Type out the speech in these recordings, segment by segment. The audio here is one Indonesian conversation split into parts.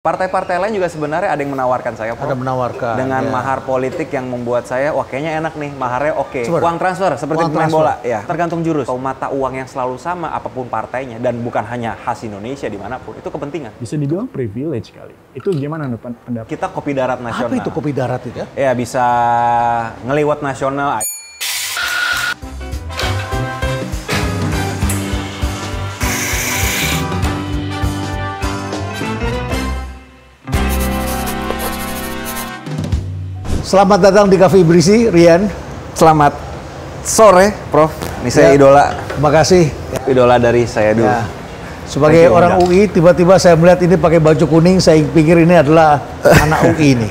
Partai-partai lain juga sebenarnya ada yang menawarkan saya, Prof. Ada menawarkan. Dengan ya. mahar politik yang membuat saya, wah kayaknya enak nih, maharnya oke. Transfer. Uang transfer, seperti Uang pemain transfer. bola. Ya, tergantung jurus. Kalau mata uang yang selalu sama, apapun partainya, dan bukan hanya khas Indonesia dimanapun, itu kepentingan. Bisa dibilang privilege kali. Itu gimana pendapat? Kita kopi darat nasional. Apa itu kopi darat itu ya? Ya, bisa ngeliwat nasional. Selamat datang di Cafe Berisi, Rian. Selamat sore, Prof. Ini saya Ya. idola. Terima kasih. Idola dari saya dulu. Ya. Sebagai Thank you, orang Uda. UI, tiba-tiba saya melihat ini pakai baju kuning, saya pikir ini adalah anak UI ini.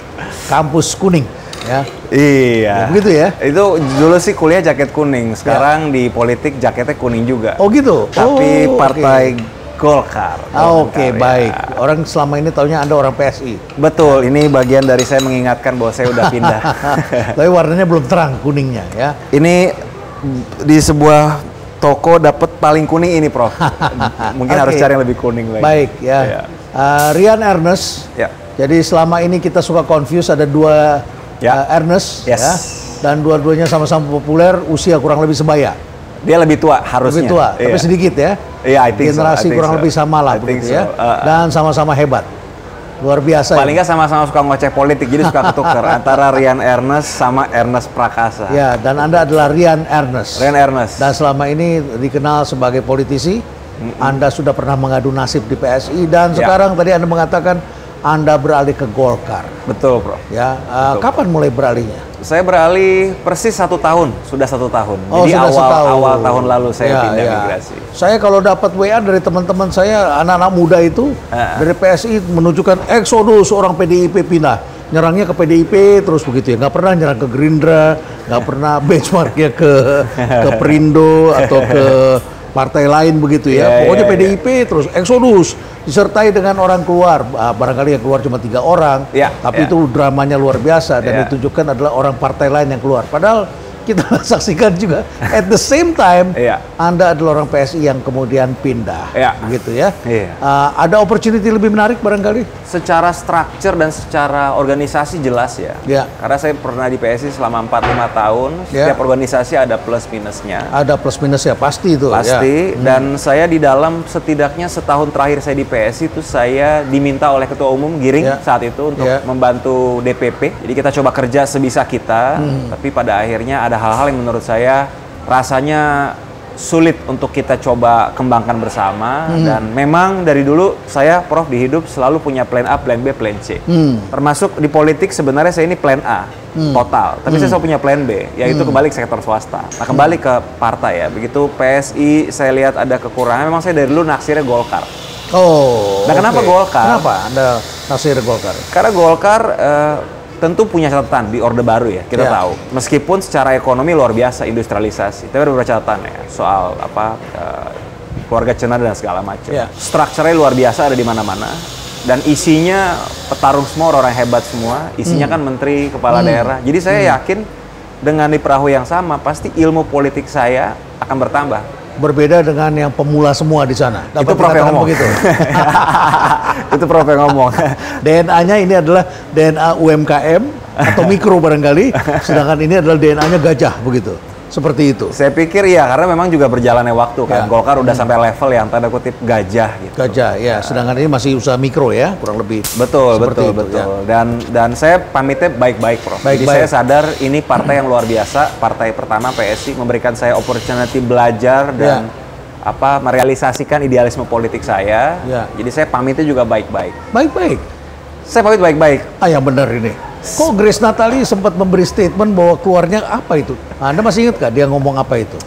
Kampus kuning. Ya. Iya. Ya, begitu ya? Itu dulu sih kuliah jaket kuning. Sekarang di politik jaketnya kuning juga. Oh gitu? Tapi Oh, partai Golkar. Oke, Golkar, baik. ya. Orang selama ini taunya Anda orang PSI. Betul, ini bagian dari saya mengingatkan bahwa saya udah pindah. Tapi warnanya belum terang kuningnya ya. Ini di sebuah toko dapat paling kuning ini, Prof. Mungkin Oke. harus cari yang lebih kuning lagi. Baik ya. Iya. Rian Ernest. Ya. Jadi selama ini kita suka confuse ada dua Ya. Ernest Yes. ya. Dan dua-duanya sama-sama populer, usia kurang lebih sebaya. Dia lebih tua harusnya. Lebih tua, tapi Iya. sedikit ya. Iya, I think so, Generasi I think kurang so. lebih sama lah I think begitu so. ya. Dan sama-sama hebat. Luar biasa. Paling ya. nggak sama-sama suka ngoceh politik, jadi suka ketukar antara Rian Ernest sama Ernest Prakasa. Ya, dan Anda adalah Rian Ernest. Rian Ernest. Dan selama ini dikenal sebagai politisi. Anda sudah pernah mengadu nasib di PSI dan Ya. sekarang tadi Anda mengatakan Anda beralih ke Golkar. Betul, Prof. Ya, Betul. kapan mulai beralihnya? Saya beralih persis 1 tahun, sudah 1 tahun. Oh, Jadi sudah setahun. awal tahun lalu saya Ya, pindah ya. migrasi. Saya kalau dapat WA dari teman-teman saya, anak-anak muda itu dari PSI menunjukkan eksodus orang PDIP pindah. Nyerangnya ke PDIP terus begitu ya. Nggak pernah nyerang ke Gerindra, nggak pernah benchmarknya ke Perindo atau ke partai lain begitu ya. Ya, Pokoknya ya, PDIP terus eksodus disertai dengan orang keluar. Barangkali yang keluar cuma 3 orang, Ya, tapi ya. itu dramanya luar biasa dan Ya. ditunjukkan adalah orang partai lain yang keluar. Padahal kita saksikan juga at the same time Iya. Anda adalah orang PSI yang kemudian pindah, Iya. begitu ya. Iya. Ada opportunity lebih menarik barangkali? Secara structure dan secara organisasi jelas ya. Ya. Karena saya pernah di PSI selama 4-5 tahun, Ya. setiap organisasi ada plus minusnya. Ada plus minus ya pasti itu. Pasti, Ya. dan saya di dalam setidaknya setahun terakhir saya di PSI itu saya diminta oleh Ketua Umum Giring Ya. saat itu untuk Ya. membantu DPP. Jadi kita coba kerja sebisa kita, tapi pada akhirnya ada hal-hal yang menurut saya rasanya sulit untuk kita coba kembangkan bersama. Dan memang dari dulu saya, Prof, di hidup selalu punya plan A, plan B, plan C. Termasuk di politik sebenarnya saya ini plan A total, tapi saya selalu punya plan B, yaitu kembali ke sektor swasta. Nah, kembali ke partai ya, begitu PSI saya lihat ada kekurangan, memang saya dari dulu naksirnya Golkar. Oh. Nah, kenapa oke. Golkar? Kenapa Anda nasir Golkar? Karena Golkar tentu punya catatan di Orde Baru ya, kita Ya. tahu. Meskipun secara ekonomi luar biasa industrialisasi, tapi ada beberapa catatan ya soal keluarga cendana dan segala macam. Ya. Strukturnya luar biasa, ada di mana-mana. Dan isinya petarung semua, orang hebat semua. Isinya kan menteri, kepala daerah. Jadi saya yakin dengan di perahu yang sama, pasti ilmu politik saya akan bertambah. Berbeda dengan yang pemula semua di sana. Itu Prof yang dikatakan ngomong. begitu. Itu Prof yang ngomong. DNA-nya ini adalah DNA UMKM atau mikro barangkali, sedangkan ini adalah DNA-nya gajah begitu. Seperti itu. Saya pikir iya, karena memang juga berjalannya waktu kan. Ya. Golkar udah sampai level yang tanda kutip gajah gitu. Gajah ya, sedangkan ini masih usaha mikro ya, kurang lebih. Betul, seperti betul, itu, betul. ya. Dan saya pamitnya baik-baik, Prof. Jadi Baik-baik. saya sadar ini partai yang luar biasa, partai pertama PSI memberikan saya opportunity belajar dan merealisasikan idealisme politik saya. Ya. Jadi saya pamitnya juga baik-baik. Baik-baik. Saya pamit baik-baik. Yang benar ini. Kok Grace Natali sempat memberi statement bahwa keluarnya apa itu? Anda masih ingat gak dia ngomong apa itu?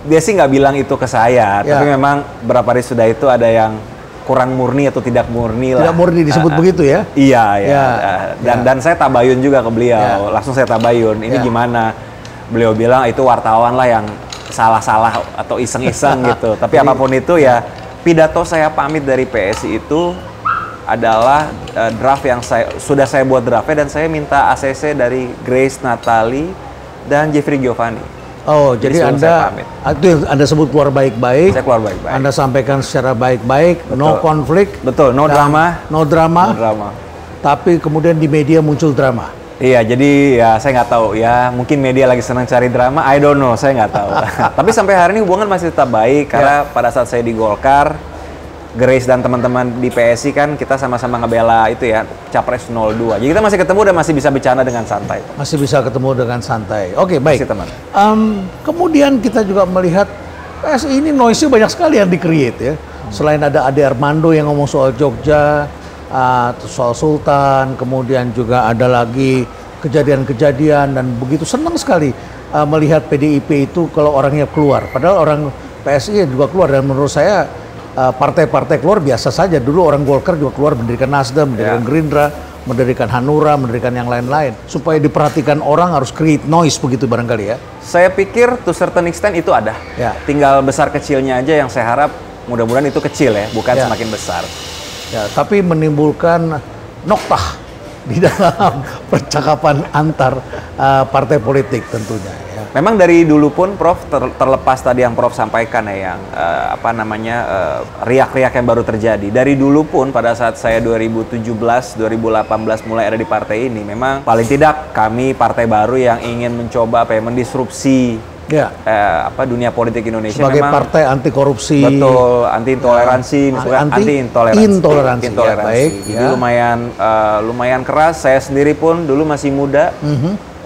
Dia sih nggak bilang itu ke saya, Ya. tapi memang beberapa hari sudah itu ada yang kurang murni atau tidak murni lah. Tidak murni disebut begitu ya? Iya, ya. Ya, Dan saya tabayun juga ke beliau. Ya. Langsung saya tabayun. Ini Ya. gimana? Beliau bilang itu wartawan lah yang salah-salah atau iseng-iseng gitu. Tapi apapun itu ya, pidato saya pamit dari PSI itu adalah draft yang sudah saya buat draftnya, dan saya minta ACC dari Grace Natali dan Jeffrey Giovanni. Oh, jadi sebelum Anda saya pamit. itu yang Anda sebut keluar baik-baik. Saya keluar baik-baik. Anda sampaikan secara baik-baik, no konflik. Betul, no drama. No drama. No drama. Tapi kemudian di media muncul drama. Iya, jadi ya saya nggak tahu ya, mungkin media lagi senang cari drama, I don't know, saya nggak tahu. Tapi sampai hari ini hubungan masih tetap baik karena pada saat saya di Golkar, Grace dan teman-teman di PSI kan kita sama-sama ngebela itu ya, Capres 02. Jadi kita masih ketemu dan masih bisa bercanda dengan santai. Masih bisa ketemu dengan santai. Oke, baik. Masih teman. Kemudian kita juga melihat PSI ini noise banyak sekali yang di-create ya. Selain ada Ade Armando yang ngomong soal Jogja, soal Sultan, kemudian juga ada lagi kejadian-kejadian dan begitu senang sekali melihat PDIP itu kalau orangnya keluar. Padahal orang PSI juga keluar dan menurut saya partai-partai keluar biasa saja. Dulu orang Golkar juga keluar mendirikan Nasdem, mendirikan Gerindra, mendirikan Hanura, mendirikan yang lain-lain. Supaya diperhatikan orang harus create noise begitu barangkali ya. Saya pikir to certain extent itu ada. Ya. Tinggal besar kecilnya aja yang saya harap mudah-mudahan itu kecil ya, bukan semakin besar. Ya, tapi menimbulkan noktah di dalam percakapan antar partai politik tentunya. Ya. Memang dari dulu pun Prof, terlepas tadi yang Prof sampaikan ya, yang riak-riak yang baru terjadi. Dari dulu pun pada saat saya 2017, 2018 mulai ada di partai ini, memang paling tidak kami partai baru yang ingin mencoba mendisrupsi dunia politik Indonesia sebagai memang partai anti korupsi, betul, anti intoleransi, intoleransi. Ya, baik, jadi lumayan keras. Saya sendiri pun dulu masih muda.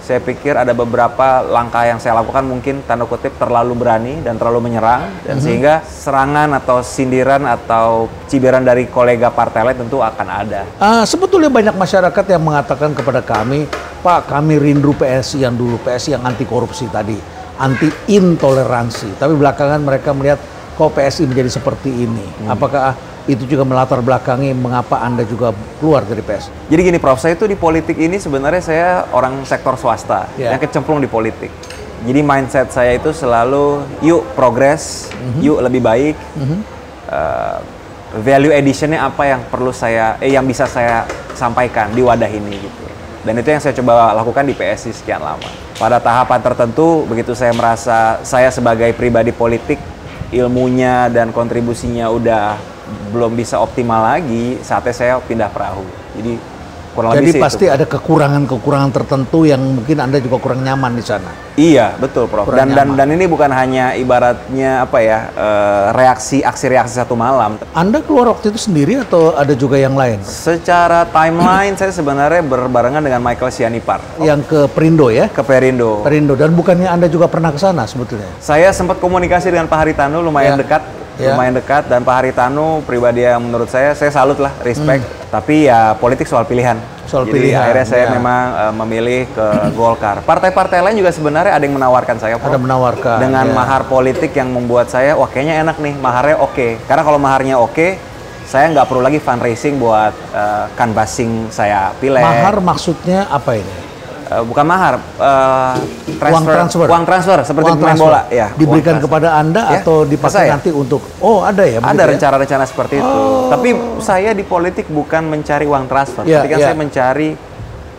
Saya pikir ada beberapa langkah yang saya lakukan mungkin tanda kutip terlalu berani dan terlalu menyerang, dan sehingga serangan atau sindiran atau cibiran dari kolega partai lain tentu akan ada. Sebetulnya banyak masyarakat yang mengatakan kepada kami, Pak, kami rindu PSI yang dulu, PSI yang anti korupsi tadi, anti intoleransi. Tapi belakangan mereka melihat kok PSI menjadi seperti ini. Apakah itu juga melatar belakangi mengapa Anda juga keluar dari PSI? Jadi gini Prof, saya itu di politik ini sebenarnya saya orang sektor swasta yang kecemplung di politik. Jadi mindset saya itu selalu yuk progres, yuk lebih baik. Value addition-nya apa yang perlu yang bisa saya sampaikan di wadah ini gitu. Dan itu yang saya coba lakukan di PSI sekian lama. Pada tahapan tertentu, begitu saya merasa saya sebagai pribadi politik, ilmunya dan kontribusinya udah belum bisa optimal lagi, saatnya saya pindah perahu. Jadi kurang lebih pasti ada kekurangan-kekurangan tertentu yang mungkin Anda juga kurang nyaman di sana. Iya, betul Prof. Dan ini bukan hanya ibaratnya aksi reaksi satu malam. Anda keluar waktu itu sendiri atau ada juga yang lain? Secara timeline saya sebenarnya berbarengan dengan Michael Sianipar. Yang ke Perindo ya? Ke Perindo. Dan bukannya Anda juga pernah ke sana sebetulnya? Saya sempat komunikasi dengan Pak Haritanu lumayan dekat. Lumayan dekat, dan Pak Haritanu pribadi yang menurut saya salut lah, respect. Tapi ya politik soal pilihan. Jadi akhirnya saya memang memilih ke Golkar. Partai-partai lain juga sebenarnya ada yang menawarkan saya, Prof. Ada menawarkan. Dengan mahar politik yang membuat saya, wah kayaknya enak nih, maharnya oke. Karena kalau maharnya oke, saya nggak perlu lagi fundraising buat canvassing saya pilih. Mahar maksudnya apa ini? Bukan mahar, uang transfer seperti pemain bola ya. Diberikan kepada Anda atau dipakai nanti untuk ada ya? Ada rencana-rencana seperti itu. Tapi saya di politik bukan mencari uang transfer, tapi kan saya mencari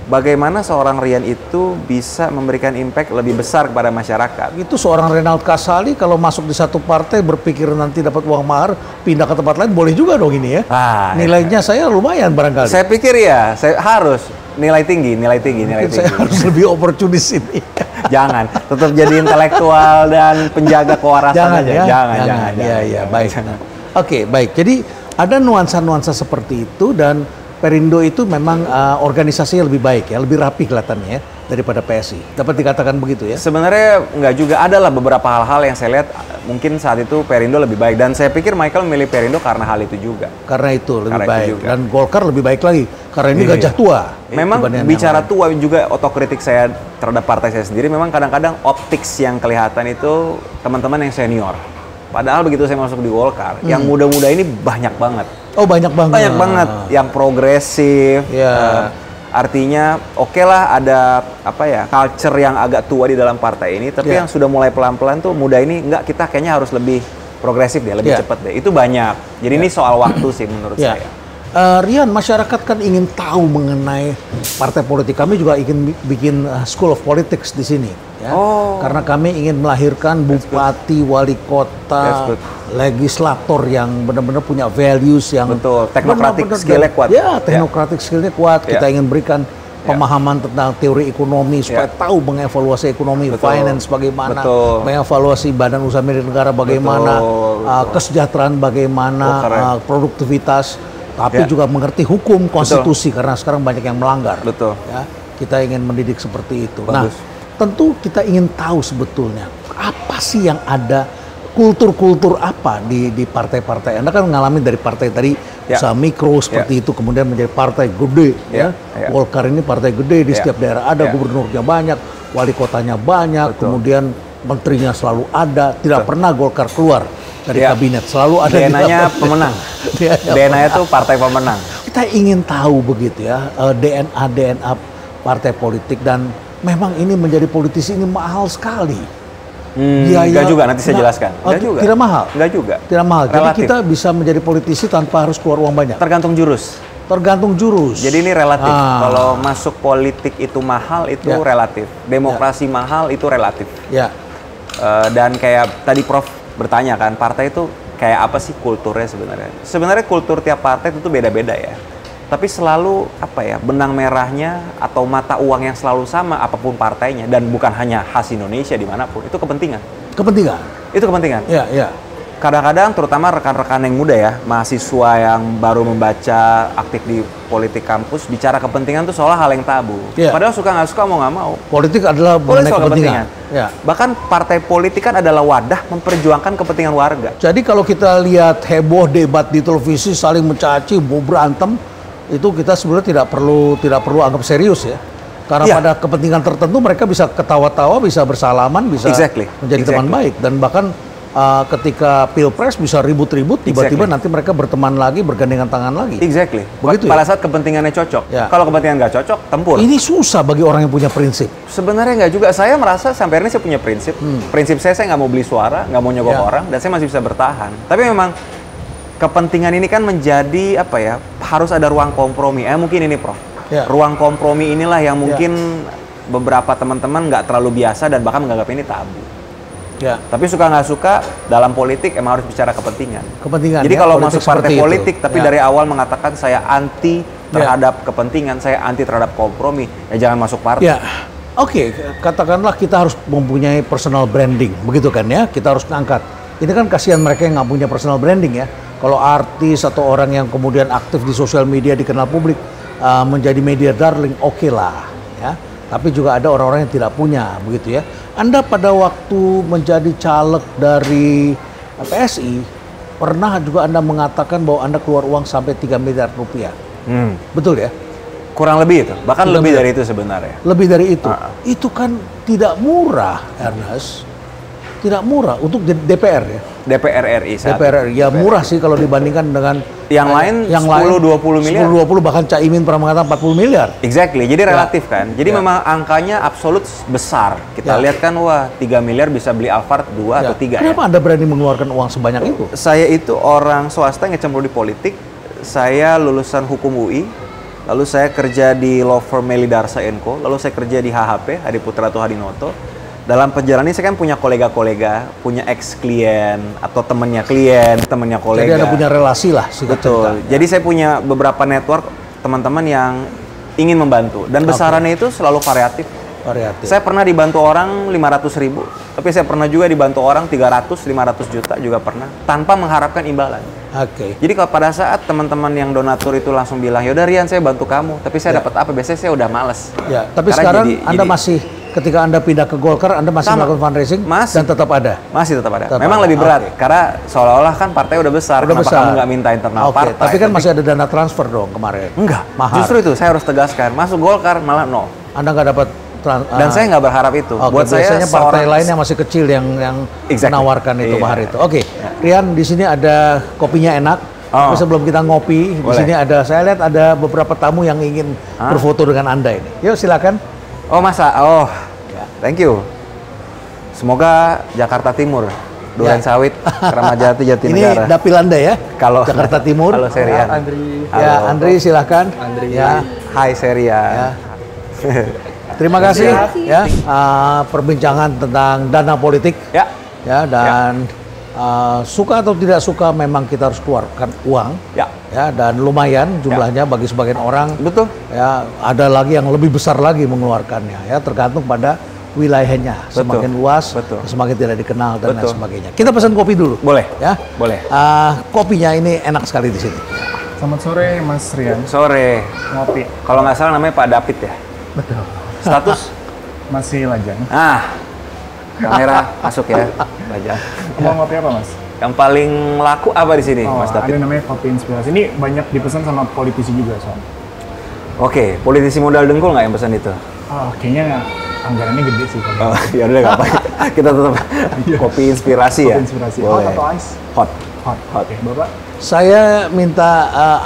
bagaimana seorang Rian itu bisa memberikan impact lebih besar kepada masyarakat. Itu seorang Renald Kasali kalau masuk di satu partai berpikir nanti dapat uang mahar, pindah ke tempat lain boleh juga dong ini ya? Nilainya saya lumayan barangkali. Saya pikir ya, saya harus nilai tinggi. Saya harus lebih opportunis ini. Jangan, tetap jadi intelektual dan penjaga kewarasan aja. Jangan. Iya, baik. Oke, baik. Jadi ada nuansa-nuansa seperti itu, dan Perindo itu memang organisasinya lebih baik ya, lebih rapi kelihatannya ya daripada PSI. Dapat dikatakan begitu ya? Sebenarnya nggak juga, adalah beberapa hal-hal yang saya lihat mungkin saat itu Perindo lebih baik, dan saya pikir Michael memilih Perindo karena hal itu juga. Karena itu lebih baik, dan Golkar lebih baik lagi karena ini gajah tua. Memang bicara tua juga, otokritik saya terhadap partai saya sendiri, memang kadang-kadang optics yang kelihatan itu teman-teman yang senior. Padahal begitu saya masuk di Golkar, yang muda-muda ini banyak banget. Oh, banyak banget. Banyak banget yang progresif. Artinya oke lah ada culture yang agak tua di dalam partai ini, tapi yang sudah mulai pelan-pelan tuh muda ini enggak, kita kayaknya harus lebih progresif deh, lebih cepat deh. Itu banyak. Jadi ini soal waktu sih menurut saya. Rian, masyarakat kan ingin tahu mengenai partai politik. Kami juga ingin bikin School of Politics di sini, ya. Karena kami ingin melahirkan bupati, wali kota, legislator yang benar-benar punya values yang teknokratik skillnya kuat. Ya, teknokratik skillnya kuat. Kita ingin berikan pemahaman tentang teori ekonomi supaya tahu mengevaluasi ekonomi, finance bagaimana, mengevaluasi badan usaha milik negara bagaimana, kesejahteraan bagaimana, produktivitas. Tapi juga mengerti hukum, konstitusi, karena sekarang banyak yang melanggar. Ya, kita ingin mendidik seperti itu. Nah, tentu kita ingin tahu sebetulnya apa sih yang ada, kultur-kultur apa di partai-partai. Anda kan ngalamin dari partai tadi usaha mikro seperti itu, kemudian menjadi partai gede. Golkar ini partai gede di setiap daerah ada, gubernurnya banyak, wali kotanya banyak, kemudian menterinya selalu ada. Tidak pernah Golkar keluar dari kabinet, selalu ada DNA-nya pemenang. DNA itu partai pemenang. Kita ingin tahu begitu ya, DNA partai politik, dan memang ini menjadi politisi ini mahal sekali. Enggak juga, nanti saya jelaskan. Tidak mahal? Enggak juga. Tidak mahal. Relatif. Jadi kita bisa menjadi politisi tanpa harus keluar uang banyak. Tergantung jurus. Tergantung jurus. Jadi ini relatif. Kalau masuk politik itu mahal, itu relatif. Demokrasi mahal, itu relatif. Dan kayak tadi Prof bertanya kan, partai itu kayak apa sih kulturnya sebenarnya? Sebenarnya kultur tiap partai itu beda-beda ya. Tapi selalu apa ya, benang merahnya atau mata uang yang selalu sama apapun partainya, dan bukan hanya khas Indonesia dimanapun, itu kepentingan. Kepentingan? Itu kepentingan. Iya. Kadang-kadang terutama rekan-rekan yang muda ya, mahasiswa yang baru membaca, aktif di politik kampus, bicara kepentingan itu seolah hal yang tabu. Padahal suka nggak suka, mau nggak mau. Politik adalah mengenai kepentingan. Bahkan partai politik kan adalah wadah memperjuangkan kepentingan warga. Jadi kalau kita lihat heboh debat di televisi, saling mencaci, mau berantem, itu kita sebenarnya tidak perlu anggap serius ya. Karena pada kepentingan tertentu mereka bisa ketawa-tawa, bisa bersalaman, bisa menjadi teman baik, dan bahkan ketika pilpres bisa ribut-ribut, tiba-tiba nanti mereka berteman lagi, bergandengan tangan lagi. Begitu pada saat kepentingannya cocok. Kalau kepentingan nggak cocok, tempur. Ini susah bagi orang yang punya prinsip. Sebenarnya nggak juga. Saya merasa sampai hari ini saya punya prinsip. Prinsip saya nggak mau beli suara, nggak mau nyogok orang, dan saya masih bisa bertahan. Tapi memang kepentingan ini kan menjadi apa ya? Harus ada ruang kompromi. Mungkin ini Prof. Ruang kompromi inilah yang mungkin beberapa teman-teman nggak terlalu biasa dan bahkan menganggap ini tabu. Tapi suka nggak suka, dalam politik emang harus bicara kepentingan. Jadi kalau masuk partai politik, tapi dari awal mengatakan saya anti terhadap kepentingan, saya anti terhadap kompromi, ya jangan masuk partai. Oke, katakanlah kita harus mempunyai personal branding, begitu kan ya? Kita harus ngangkat. Ini kan kasihan mereka yang nggak punya personal branding ya. Kalau artis atau orang yang kemudian aktif di sosial media dikenal publik, menjadi media darling, oke lah ya. Tapi juga ada orang-orang yang tidak punya, begitu ya. Anda pada waktu menjadi caleg dari PSI, pernah juga Anda mengatakan bahwa Anda keluar uang sampai 3 miliar rupiah. Betul ya? Kurang lebih itu, bahkan lebih dari itu sebenarnya. Lebih dari itu. Itu kan tidak murah, Ernest. Tidak murah untuk DPR ya. DPR RI saat DPR RI. Ya murah sih kalau dibandingkan dengan yang lain 10-20 miliar. 10-20, bahkan Caimin pernah mengatakan 40 miliar. Jadi relatif kan. Jadi memang angkanya absolut besar. Kita lihat kan, wah 3 miliar bisa beli Alphard 2 atau 3. Kenapa Anda berani mengeluarkan uang sebanyak itu? Saya itu orang swasta yang cemburu di politik. Saya lulusan hukum UI. Lalu saya kerja di law firm Meli Darsa & Co. Lalu saya kerja di HHP, Hadi Putra atau Hadinoto. Dalam perjalanan ini saya kan punya kolega-kolega, punya ex-klien atau temannya klien, temannya kolega. Jadi ada punya relasi lah. Betul. Jadi saya punya beberapa network teman-teman yang ingin membantu. Dan besarannya itu selalu variatif. Saya pernah dibantu orang 500.000, tapi saya pernah juga dibantu orang 300-500 juta juga pernah, tanpa mengharapkan imbalan. Jadi kalau pada saat teman-teman yang donatur itu langsung bilang, yaudah Rian saya bantu kamu, tapi saya dapat apa? Biasanya saya udah males. Tapi karena sekarang Anda masih, ketika Anda pindah ke Golkar, Anda masih melakukan fundraising dan tetap ada? Masih tetap ada. Memang lebih berat, karena seolah-olah kan partai udah besar, kenapa kamu nggak minta internal partai? Tapi kan masih ada dana transfer dong kemarin. Enggak, mahal. Justru itu saya harus tegaskan, masuk Golkar malah nol. Anda nggak dapat dan saya nggak berharap itu. Buat biasanya saya partai lain yang masih kecil yang menawarkan itu mahar itu. Rian, di sini ada kopinya enak. Tapi sebelum kita ngopi, di sini ada, saya lihat ada beberapa tamu yang ingin berfoto dengan Anda ini. Yuk silakan. Thank you. Semoga Jakarta Timur Duren Sawit, Kramat Jati, Jatinegara. Ini Dapilanda ya? Kalau Jakarta Timur. Halo Serian. Andri. Ya, Andri silahkan. Andri. Ya. Hai Serian. Ya. Terima kasih ya perbincangan tentang dana politik Ya. ya dan suka atau tidak suka memang kita harus keluarkan uang Ya. ya dan lumayan jumlahnya bagi sebagian orang. Betul. Ya, ada lagi yang lebih besar lagi mengeluarkannya ya tergantung pada wilayahnya. Betul. Semakin luas, Betul. semakin tidak dikenal dan lain Betul. sebagainya. Kita pesan kopi dulu. Boleh. Ya. Boleh. Kopinya ini enak sekali di sini. Selamat sore Mas Rian. Sore. Ngopi. Kalau nggak salah namanya Pak David ya. Betul. Status? Masih lajang. Kamera masuk ya. Belajar. Mau ngopi apa Mas? Yang paling laku apa di sini, Oh, Mas ada David? namanya kopi inspirasi. Ini banyak dipesan sama politisi juga soalnya. Oke, politisi modal dengkul nggak yang pesan itu? Oh, kayaknya anggarannya gede sih. Oh, ya udah nggak apa. Kita tetap kopi inspirasi ya. Kopi inspirasi. Boleh. Hot atau ice? Hot. Hot. Oke, Bapak? Saya minta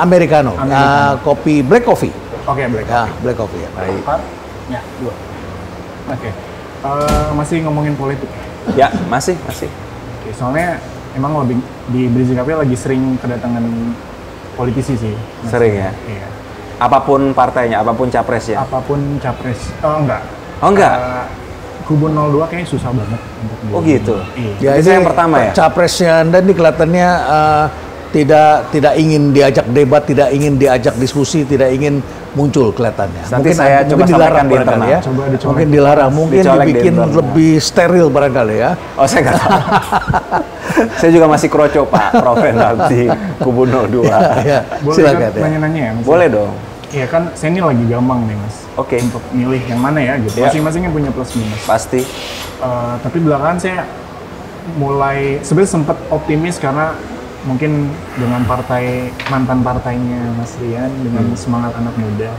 Americano, Americano. kopi black coffee. Oke, black. Ya, black coffee ya. Baik. Empat? Ya, 2. Oke. Masih ngomongin politik. Ya, masih. Oke, soalnya emang lebih di Breezy Cafe lagi sering kedatangan politisi sih. Sering ya? Iya. Apapun partainya, apapun capresnya. Apapun capres. Oh, enggak. Oh, enggak? Kubu 02 kayaknya susah banget untuk Oh, gitu? Iya. Ya, Itu yang pertama ya? Capresnya Anda ini kelihatannya tidak ingin diajak debat, tidak ingin diajak diskusi, tidak ingin muncul kelihatannya. Nanti saya coba mungkin dilarang sampaikan di barangkali internal. ya. Coba dicolek. Mungkin dilarang, mungkin Dicolek di dibikin internal. lebih steril barangkali ya. Oh, saya nggak tahu. Saya juga masih kroco, Pak. Proven di Kubu 02. Ya, Boleh silakan kan ya. nanya-nanya ya? Mas? Boleh dong. Iya kan, saya ini lagi gampang nih Mas. Oke. Untuk milih yang mana ya gitu. Iya. Masing-masing kan punya plus minus. Pasti. Tapi belakangan saya mulai sebenarnya sempat optimis karena mungkin dengan mantan partainya Mas Rian dengan semangat anak muda.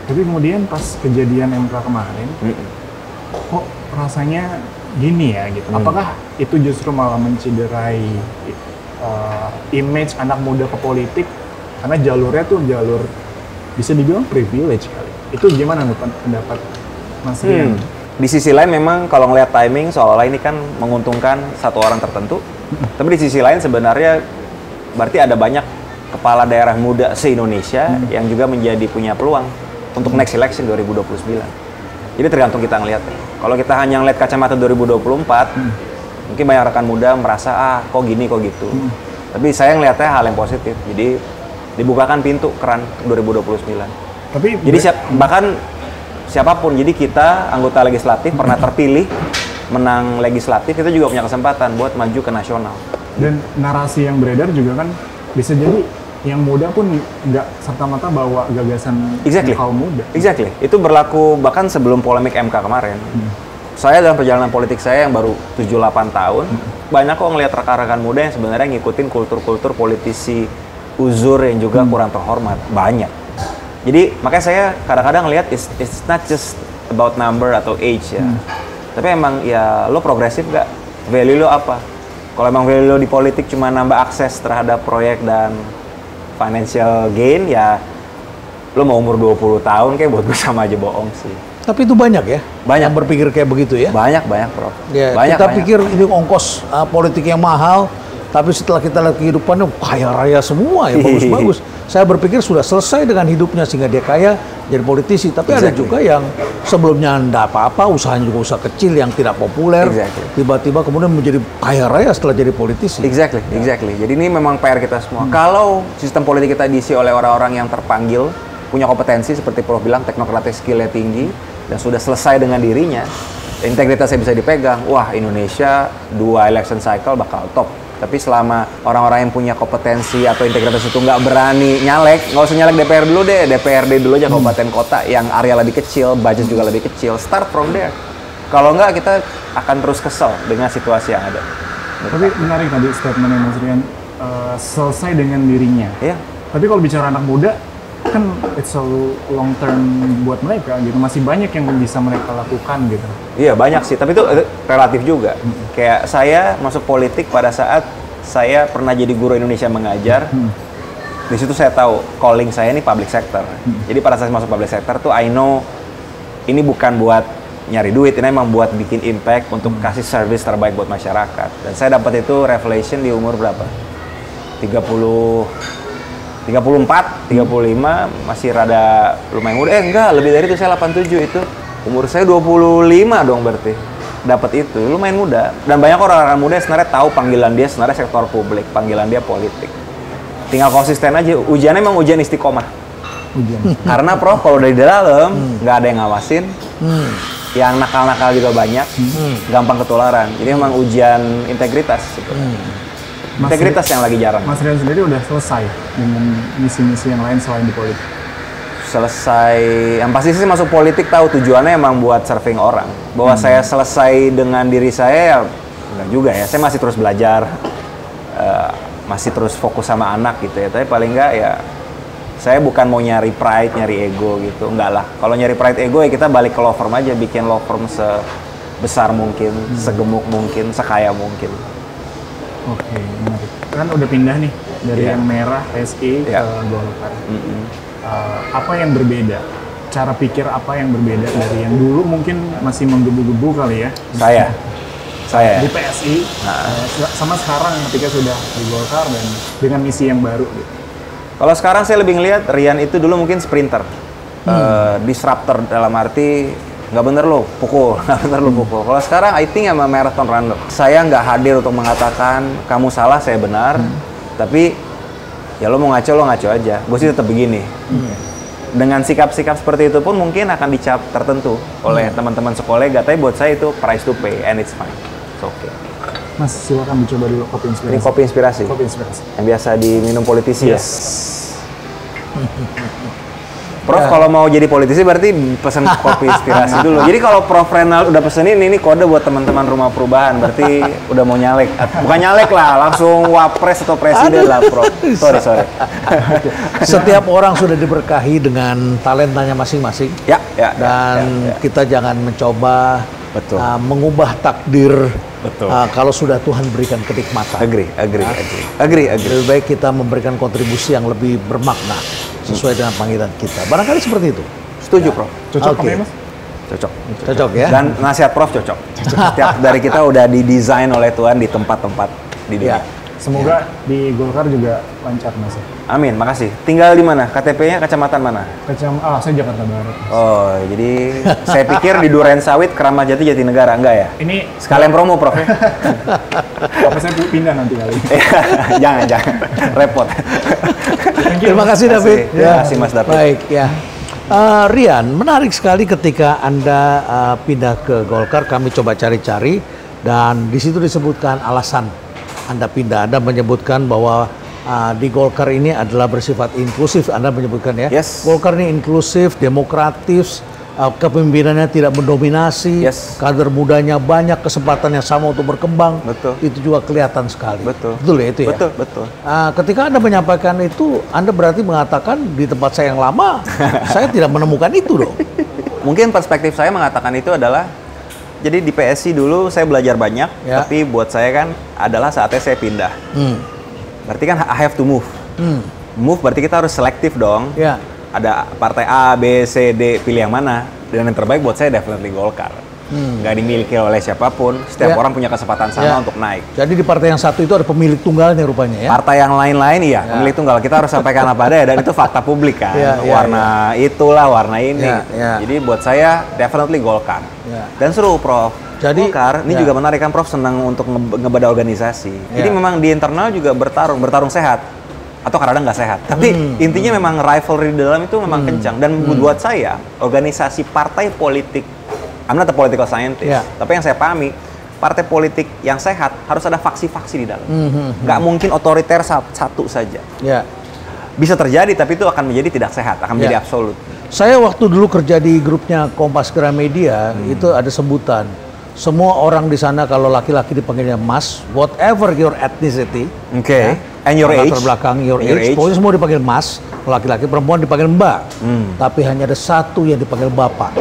Tapi kemudian pas kejadian MK kemarin, kok rasanya gini ya gitu. Apakah itu justru malah menciderai image anak muda ke politik karena jalurnya tuh jalur bisa dibilang privilege kali. Itu gimana nih pendapat Mas Rian? Di sisi lain memang kalau ngelihat timing seolah-olah ini kan menguntungkan satu orang tertentu. Tapi di sisi lain sebenarnya berarti ada banyak kepala daerah muda se-Indonesia yang juga menjadi punya peluang untuk next election 2029. Jadi tergantung kita ngelihat. Kalau kita hanya ngelihat kacamata 2024, mungkin banyak rekan muda merasa kok gini kok gitu. Tapi saya ngelihatnya hal yang positif. Jadi dibukakan pintu keran 2029. Tapi Jadi bahkan siapapun, jadi kita anggota legislatif pernah terpilih menang legislatif, kita juga punya kesempatan buat maju ke nasional. dan narasi yang beredar juga kan bisa jadi yang muda pun nggak serta-merta bawa gagasan Exactly. kaum muda. Exactly. Itu berlaku bahkan sebelum polemik MK kemarin. Saya dalam perjalanan politik saya yang baru 7-8 tahun, banyak kok ngelihat rekan-rekan muda yang sebenarnya ngikutin kultur-kultur politisi uzur yang juga kurang terhormat. Banyak. Jadi makanya saya kadang-kadang ngelihat it's not just about number atau age ya. Tapi emang ya lo progresif gak? Value lo apa? Kalau emang value lo di politik cuma nambah akses terhadap proyek dan financial gain, ya lo mau umur 20 tahun kayak buat gue sama aja bohong sih. Tapi itu banyak ya, Banyak. yang berpikir kayak begitu ya. Banyak, Prof. Ya, Banyak, kita banyak. pikir ini ongkos politik yang mahal, tapi setelah kita lihat kehidupannya kaya raya semua ya, bagus-bagus. Saya berpikir sudah selesai dengan hidupnya sehingga dia kaya jadi politisi. Tapi ada Exactly. juga yang sebelumnya enggak apa-apa, usahanya juga usaha kecil yang tidak populer, Exactly. tiba-tiba kemudian menjadi kaya raya setelah jadi politisi. Exactly. Jadi ini memang PR kita semua. Kalau sistem politik kita diisi oleh orang-orang yang terpanggil, punya kompetensi seperti Prof bilang, teknokratik skillnya tinggi, dan sudah selesai dengan dirinya, integritasnya bisa dipegang, wah Indonesia 2 election cycle bakal top. Tapi selama orang-orang yang punya kompetensi atau integritas itu nggak berani nyalek, nggak usah nyalek DPR dulu deh, DPRD dulu aja kabupaten kota yang area lebih kecil, budget juga lebih kecil, start from there. Kalau nggak kita akan terus kesel dengan situasi yang ada. Tapi menarik tadi statementnya Mas Rian, selesai dengan dirinya. Iya. Tapi kalau bicara anak muda, kan it's a long term buat mereka gitu. Masih banyak yang bisa mereka lakukan gitu. Iya banyak sih, tapi itu relatif juga. Kayak saya masuk politik pada saat saya pernah jadi guru Indonesia mengajar. Di situ saya tahu calling saya ini public sector. Jadi pada saat saya masuk public sector tuh I know ini bukan buat nyari duit, ini emang buat bikin impact untuk kasih service terbaik buat masyarakat. Dan saya dapat itu revelation di umur berapa? 34, 35, masih rada lumayan muda. Enggak, lebih dari itu, saya 87 itu. Umur saya 25 dong berarti. Dapat itu, lumayan muda. Dan banyak orang-orang muda yang sebenarnya tahu panggilan dia sebenarnya sektor publik, panggilan dia politik. Tinggal konsisten aja, ujiannya emang ujian istiqomah. Karena Prof, kalau dari dalam, nggak ada yang ngawasin, yang nakal-nakal juga banyak, gampang ketularan. Jadi memang ujian integritas. Integritas yang lagi jarang. Mas Rian sendiri udah selesai dengan misi-misi yang lain selain di politik? Selesai, yang pasti sih masuk politik tahu tujuannya emang buat serving orang. Bahwa saya selesai dengan diri saya, ya enggak juga ya. Saya masih terus belajar, masih terus fokus sama anak gitu ya. Tapi paling enggak ya, saya bukan mau nyari pride, nyari ego gitu. Enggak lah. Kalau nyari pride ego ya kita balik ke law firm aja, bikin law firm sebesar mungkin, segemuk mungkin, sekaya mungkin. Oke, menarik. Kan udah pindah nih dari yang merah PSI ke Golkar. Apa yang berbeda? Cara pikir apa yang berbeda dari yang dulu mungkin masih menggebu-gebu kali ya? Saya di PSI sama sekarang ketika sudah di Golkar dan dengan misi yang baru gitu. Kalau sekarang saya lebih ngelihat Rian itu dulu mungkin sprinter, disruptor dalam arti nggak bener lo pukul, nggak bener lo pukul. Kalau sekarang I think I'm a marathon runner. Saya nggak hadir untuk mengatakan kamu salah, saya benar, tapi ya lo mau ngaco, lo ngaco aja. Gue sih tetap begini. Dengan sikap-sikap seperti itu pun mungkin akan dicap tertentu oleh teman-teman sekolega. Tapi buat saya itu price to pay and it's fine. It's okay. Mas, silakan dicoba dulu kopi inspirasi. Ini kopi inspirasi. Kopi inspirasi. Yang biasa diminum politisi ya. Yes. Prof, kalau mau jadi politisi berarti pesen kopi inspirasi dulu. Jadi kalau Prof Renal udah pesenin ini kode buat teman-teman Rumah Perubahan, berarti udah mau nyalek. Bukan nyalek lah, langsung wapres atau presiden lah, Prof. Sorry. Setiap orang sudah diberkahi dengan talentanya masing-masing. Dan kita jangan mencoba mengubah takdir. Kalau sudah Tuhan berikan kenikmatan. Agree. Lebih baik kita memberikan kontribusi yang lebih bermakna sesuai dengan panggilan kita. Barangkali seperti itu. Setuju, Prof. Cocok ya, Mas? Cocok ya. Dan nasihat Prof cocok. Setiap dari kita udah didesain oleh Tuhan di tempat-tempat di dunia. Semoga di Golkar juga lancar, Mas. Amin, makasih. Tinggal di mana? KTP-nya kecamatan mana? Saya Jakarta Barat. Oh, jadi saya pikir di Duren Sawit, Keramat Jati, Jatinegara. Enggak ya? Ini sekalian promo, Prof. Apa saya pindah nanti kali? Jangan. Repot. Terima kasih, David. Terima kasih, Mas David. Baik, ya. Rian, menarik sekali ketika Anda pindah ke Golkar. Kami coba cari-cari dan di situ disebutkan alasan Anda pindah. Anda menyebutkan bahwa di Golkar ini adalah bersifat inklusif. Anda menyebutkan ya. Yes. Golkar ini inklusif, demokratis, kepemimpinannya tidak mendominasi, kader mudanya banyak, kesempatan yang sama untuk berkembang. Betul. Itu juga kelihatan sekali. Betul ya itu ya. Betul. Ketika Anda menyampaikan itu, Anda berarti mengatakan di tempat saya yang lama, saya tidak menemukan itu dong. Mungkin perspektif saya mengatakan itu adalah, jadi di PSI dulu saya belajar banyak, tapi buat saya kan adalah saatnya saya pindah. Berarti kan I have to move. Move berarti kita harus selektif dong. Ada partai A, B, C, D, pilih yang mana. Dan yang terbaik buat saya definitely Golkar. Nggak dimiliki oleh siapapun, setiap orang punya kesempatan sama untuk naik. Jadi di partai yang satu itu ada pemilik tunggalnya rupanya ya? Partai yang lain-lain iya, pemilik tunggal. Kita harus sampaikan apa adanya, dan itu fakta publik kan. Warna itulah, warna ini. Jadi buat saya definitely Golkar. Dan seru, Prof. Jadi Golkar, ini juga menarik kan, Prof senang untuk ngebedah organisasi. Jadi memang di internal juga bertarung sehat. Atau kadang nggak sehat. Tapi intinya memang rivalry di dalam itu memang kencang. Dan buat saya, organisasi partai politik, I'm not a political scientist, tapi yang saya pahami, partai politik yang sehat harus ada faksi-faksi di dalam. Nggak mungkin otoriter satu saja. Bisa terjadi, tapi itu akan menjadi tidak sehat, akan menjadi absolut. Saya waktu dulu kerja di grupnya Kompas Gramedia, itu ada sebutan. Semua orang di sana kalau laki-laki dipanggilnya Mas, whatever your ethnicity. And your age? Latar belakang, your age. Pokoknya semua dipanggil Mas, laki-laki, perempuan dipanggil Mbak. Tapi hanya ada satu yang dipanggil Bapak,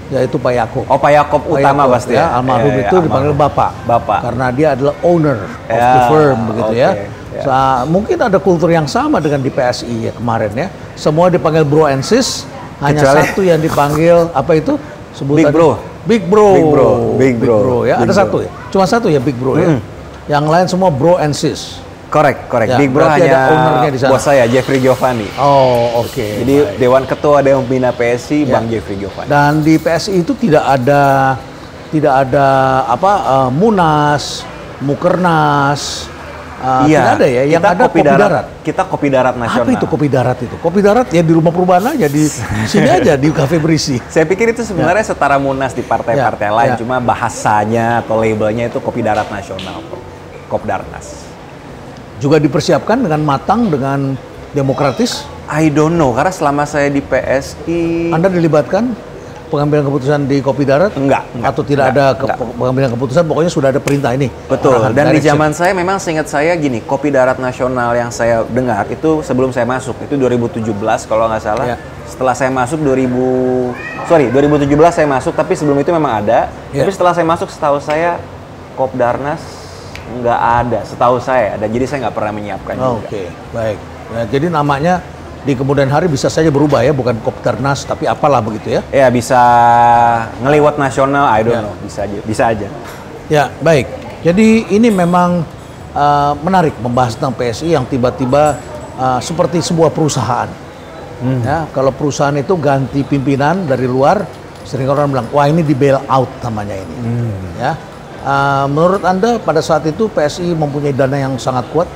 yaitu Pak Yaakob. Oh, Pak Yaakob utama pasti ya? Almarhum itu dipanggil Bapak. Karena dia adalah owner of the firm, begitu ya. Mungkin ada kultur yang sama dengan di PSI ya kemarin ya. Semua dipanggil Bro and Sis, hanya satu yang dipanggil, apa itu? Sebutan Big Bro. Big Bro. Big Bro. Ya, Big ada Bro. satu ya. Cuma satu ya Big Bro ya. Yang lain semua Bro and Sis. Correct. Ya, Big Bro berarti ada ownernya hanya di sana. bos saya, Jeffrey Giovanni. Oh, oke. Jadi Dewan Ketua Dewan Pembina PSI, Ya. Bang Jeffrey Giovanni. Dan di PSI itu tidak ada Munas, Mukernas. Tidak ada ya. Yang kita ada kopi darat. Kita kopi darat nasional. Apa itu kopi darat itu? Kopi darat ya di rumah perubahan aja, di sini aja di Cafe Berisi. Saya pikir itu sebenarnya setara Munas di partai-partai lain, Ya. cuma bahasanya atau labelnya itu kopi darat nasional, Kopdarnas. Juga dipersiapkan dengan matang, dengan demokratis. I don't know, karena selama saya di PSI Anda dilibatkan pengambilan keputusan di kopi darat? Enggak, Atau tidak ada enggak. pengambilan keputusan, pokoknya sudah ada perintah ini. Betul, arahan, dan di direction. zaman saya memang seingat saya gini, kopi darat nasional yang saya dengar itu sebelum saya masuk, itu 2017 kalau nggak salah. Ya. Setelah saya masuk 2017 saya masuk, tapi sebelum itu memang ada. Ya. Tapi setelah saya masuk, setahu saya Kopdarnas nggak ada, setahu saya ada. Jadi saya nggak pernah menyiapkan juga. Oke, baik. Ya, jadi namanya di kemudian hari bisa saja berubah ya, bukan Kopdarnas tapi apalah begitu ya. Ya bisa ngeliwat nasional, I don't Ya. know, bisa aja. Ya, baik. Jadi ini memang menarik membahas tentang PSI yang tiba-tiba seperti sebuah perusahaan. Ya, kalau perusahaan itu ganti pimpinan dari luar, sering orang bilang, wah ini di bail out namanya ini. Ya, menurut Anda pada saat itu PSI mempunyai dana yang sangat kuat?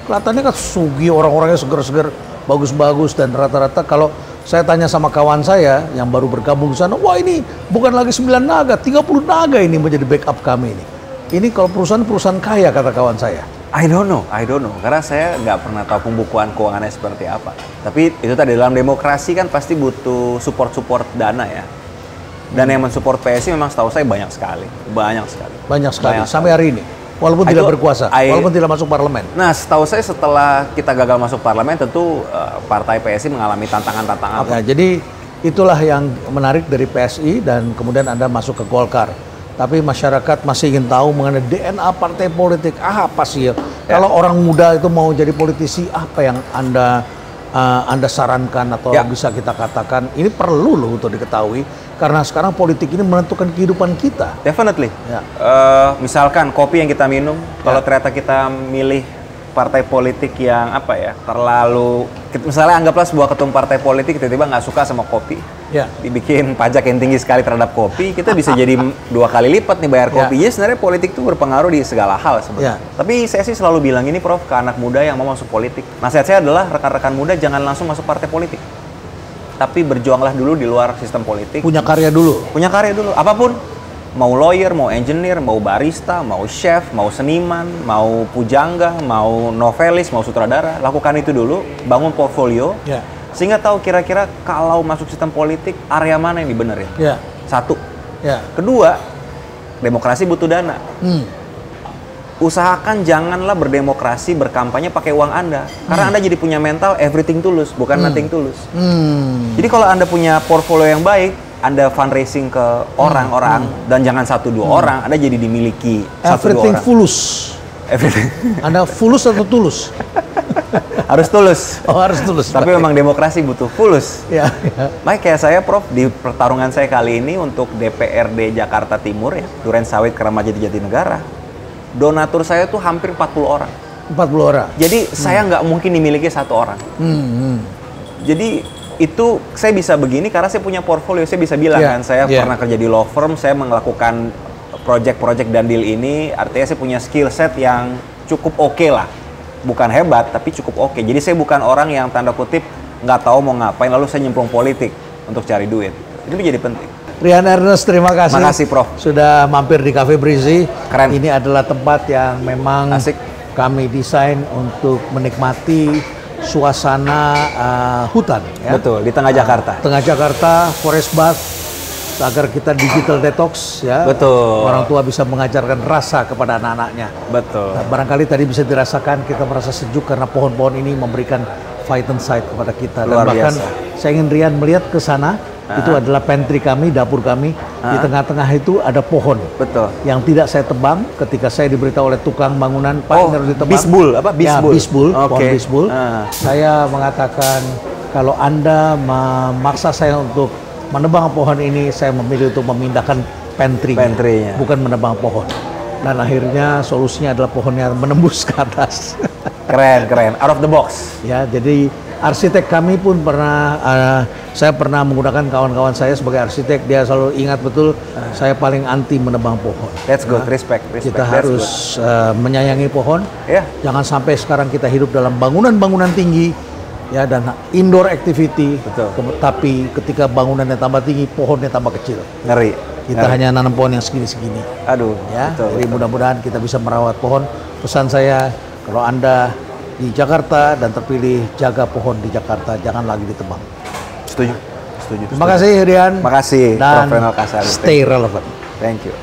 Kelihatannya kan sugih, orang-orangnya seger-seger, bagus-bagus, dan rata-rata kalau saya tanya sama kawan saya yang baru bergabung di sana, wah ini bukan lagi 9 naga, 30 naga ini menjadi backup kami ini. Ini kalau perusahaan kaya kata kawan saya. I don't know, karena saya nggak pernah tahu pembukuan keuangannya seperti apa. Tapi itu tadi, dalam demokrasi kan pasti butuh support dana ya. Dan yang mensupport PSI memang setahu saya banyak sekali. Banyak sekali, sampai hari ini. Walaupun tidak berkuasa, walaupun tidak masuk parlemen. Nah, setahu saya setelah kita gagal masuk parlemen, tentu partai PSI mengalami tantangan-tantangan. Ya, jadi itulah yang menarik dari PSI dan kemudian Anda masuk ke Golkar. Tapi masyarakat masih ingin tahu mengenai DNA partai politik. Apa sih ya? Kalau orang muda itu mau jadi politisi, apa yang Anda sarankan atau bisa kita katakan ini perlu loh untuk diketahui karena sekarang politik ini menentukan kehidupan kita. Definitely. Ya. Misalkan kopi yang kita minum, kalau ternyata kita milih partai politik yang terlalu, misalnya anggaplah sebuah ketum partai politik tiba-tiba nggak suka sama kopi, dibikin pajak yang tinggi sekali terhadap kopi, kita bisa jadi 2 kali lipat nih bayar kopi. Jadi sebenarnya politik itu berpengaruh di segala hal sebenarnya. Tapi saya sih selalu bilang ini, Prof, ke anak muda yang mau masuk politik. Nasihat saya adalah rekan-rekan muda jangan langsung masuk partai politik. Tapi berjuanglah dulu di luar sistem politik. Punya karya dulu, apapun. Mau lawyer, mau engineer, mau barista, mau chef, mau seniman, mau pujangga, mau novelis, mau sutradara. Lakukan itu dulu, bangun portfolio. Sehingga tahu kira-kira kalau masuk sistem politik, area mana yang dibenerin. Satu. Kedua, demokrasi butuh dana. Usahakan janganlah berdemokrasi, berkampanye pakai uang Anda. Karena Anda jadi punya mental everything tulus, bukan nothing tulus. Jadi kalau Anda punya portfolio yang baik, Anda fundraising ke orang-orang, dan jangan 1-2 orang, Anda jadi dimiliki 1-2 orang. everything fulus. Everything. Anda fulus atau tulus? Harus tulus. Oh, harus tulus. Tapi memang demokrasi butuh fulus. Baik, kayak saya, Prof, di pertarungan saya kali ini untuk DPRD Jakarta Timur ya, Duren Sawit, Keramajati, Jatinegara, donatur saya tuh hampir 40 orang. 40 orang. Jadi saya nggak mungkin dimiliki 1 orang. Jadi itu saya bisa begini karena saya punya portfolio. Saya bisa bilang kan, saya pernah kerja di law firm, saya melakukan project-project dan deal ini, artinya saya punya skill set yang cukup oke lah. Bukan hebat, tapi cukup oke. Jadi saya bukan orang yang tanda kutip nggak tahu mau ngapain, lalu saya nyemplung politik untuk cari duit. Itu menjadi penting. Rian Ernest, terima kasih. Terima kasih, Prof. Sudah mampir di Cafe Berisi. Keren. Ini adalah tempat yang memang Asik. kami desain untuk menikmati suasana hutan. Ya? Betul, di tengah Jakarta. Tengah Jakarta, forest bath, agar kita digital detox ya. Betul. Orang tua bisa mengajarkan rasa kepada anak-anaknya. Betul. Nah, barangkali tadi bisa dirasakan kita merasa sejuk karena pohon-pohon ini memberikan vitamin side kepada kita. Dan Luar bahkan biasa. saya ingin Rian melihat ke sana. Itu adalah pantry kami, dapur kami. Di tengah-tengah itu ada pohon. Betul. Yang tidak saya tebang ketika saya diberitahu oleh tukang bangunan, Pak, ini harus ditebang. bisbul, apa? Bisbul. Ya, bisbul, pohon Oke. bisbul. Saya mengatakan kalau Anda memaksa saya untuk menebang pohon ini, saya memilih untuk memindahkan pantry-nya, bukan menebang pohon. Dan akhirnya solusinya adalah pohonnya menembus ke atas. Keren, out of the box. Ya, jadi arsitek kami pun pernah, saya pernah menggunakan kawan-kawan saya sebagai arsitek, dia selalu ingat betul saya paling anti menebang pohon. That's good, respect. Kita harus menyayangi pohon. Yeah. Jangan sampai sekarang kita hidup dalam bangunan-bangunan tinggi, ya, dan indoor activity. Betul. Tapi ketika bangunannya tambah tinggi, pohonnya tambah kecil. Ngeri. Kita hanya nanam pohon yang segini-segini. Aduh, ya. betul, Jadi mudah-mudahan kita bisa merawat pohon. Pesan saya, kalau Anda di Jakarta dan terpilih, jaga pohon di Jakarta, jangan lagi ditebang. Setuju. Terima kasih Rian. Makasih, dan Prof. Renal Kasari. stay relevant. Thank you.